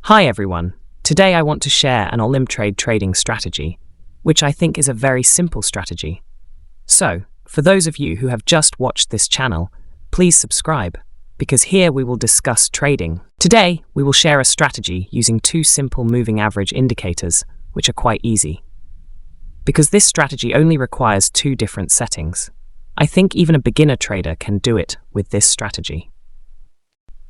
Hi everyone. Today I want to share an Olymp trade trading strategy, which I think is a very simple strategy. So, for those of you who have just watched this channel, please subscribe, because here we will discuss trading. Today, we will share a strategy using two simple moving average indicators, which are quite easy. Because this strategy only requires two different settings, I think even a beginner trader can do it with this strategy.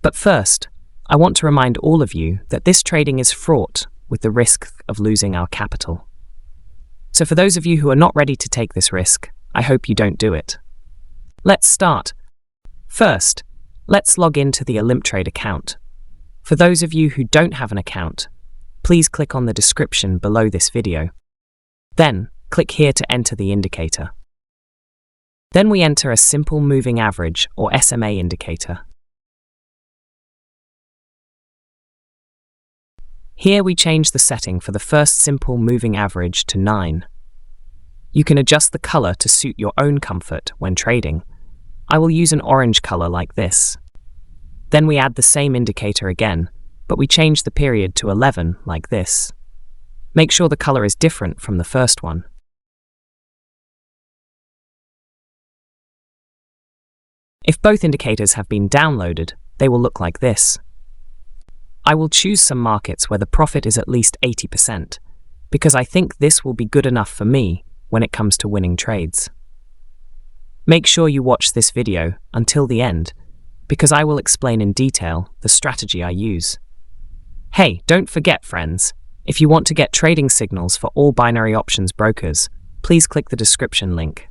But first, I want to remind all of you that this trading is fraught with the risk of losing our capital. So for those of you who are not ready to take this risk, I hope you don't do it. Let's start. First, let's log into the Olymp Trade account. For those of you who don't have an account, please click on the description below this video. Then, click here to enter the indicator. Then we enter a simple moving average or SMA indicator. Here we change the setting for the first simple moving average to 9. You can adjust the color to suit your own comfort when trading. I will use an orange color like this. Then we add the same indicator again, but we change the period to 11 like this. Make sure the color is different from the first one. If both indicators have been downloaded, they will look like this. I will choose some markets where the profit is at least 80%, because I think this will be good enough for me when it comes to winning trades. Make sure you watch this video until the end, because I will explain in detail the strategy I use. Hey, don't forget friends, if you want to get trading signals for all binary options brokers, please click the description link.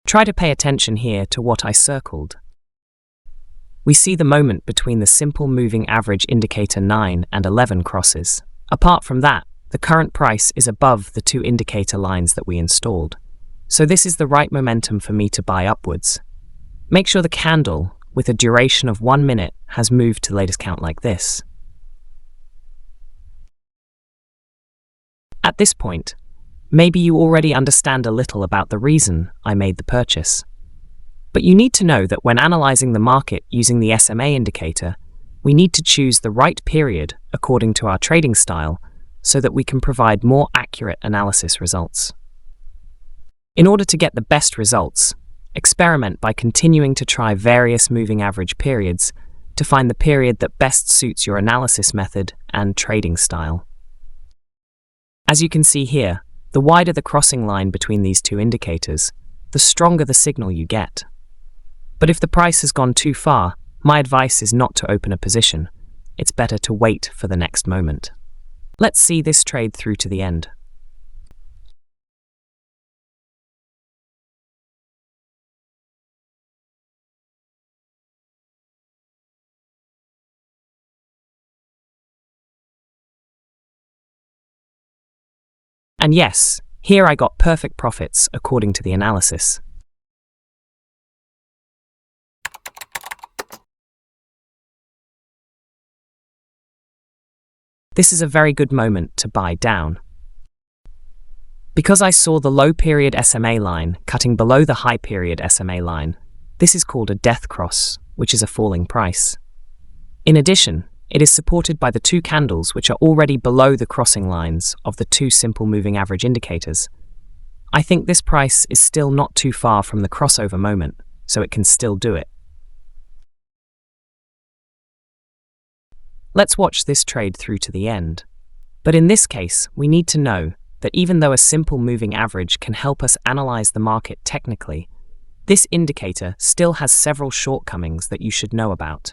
Try to pay attention here to what I circled. We see the moment between the simple moving average indicator 9 and 11 crosses. Apart from that, the current price is above the two indicator lines that we installed. So this is the right momentum for me to buy upwards. Make sure the candle, with a duration of 1 minute, has moved to latest count like this. At this point, maybe you already understand a little about the reason I made the purchase. But you need to know that when analyzing the market using the SMA indicator, we need to choose the right period according to our trading style so that we can provide more accurate analysis results. In order to get the best results, experiment by continuing to try various moving average periods to find the period that best suits your analysis method and trading style. As you can see here, the wider the crossing line between these two indicators, the stronger the signal you get. But if the price has gone too far, my advice is not to open a position. It's better to wait for the next moment. Let's see this trade through to the end. And yes, here I got perfect profits according to the analysis. This is a very good moment to buy down. Because I saw the low period SMA line cutting below the high period SMA line, this is called a death cross, which is a falling price. In addition, it is supported by the two candles which are already below the crossing lines of the two simple moving average indicators. I think this price is still not too far from the crossover moment, so it can still do it. Let's watch this trade through to the end. But in this case, we need to know that even though a simple moving average can help us analyze the market technically, this indicator still has several shortcomings that you should know about.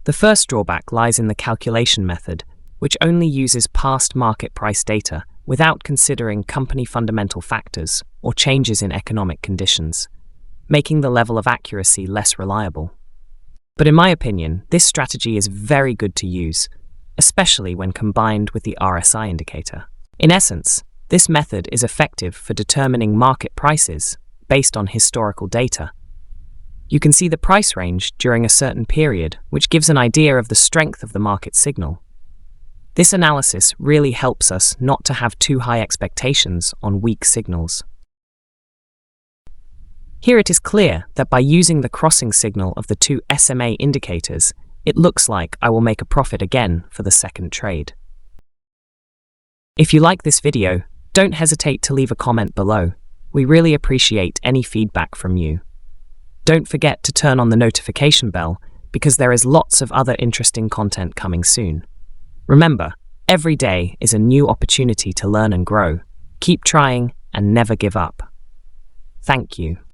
The first drawback lies in the calculation method, which only uses past market price data without considering company fundamental factors or changes in economic conditions, making the level of accuracy less reliable. But in my opinion, this strategy is very good to use, especially when combined with the RSI indicator. In essence, this method is effective for determining market prices based on historical data. You can see the price range during a certain period, which gives an idea of the strength of the market signal. This analysis really helps us not to have too high expectations on weak signals. Here it is clear that by using the crossing signal of the two SMA indicators, it looks like I will make a profit again for the second trade. If you like this video, don't hesitate to leave a comment below. We really appreciate any feedback from you. Don't forget to turn on the notification bell because there is lots of other interesting content coming soon. Remember, every day is a new opportunity to learn and grow. Keep trying and never give up. Thank you.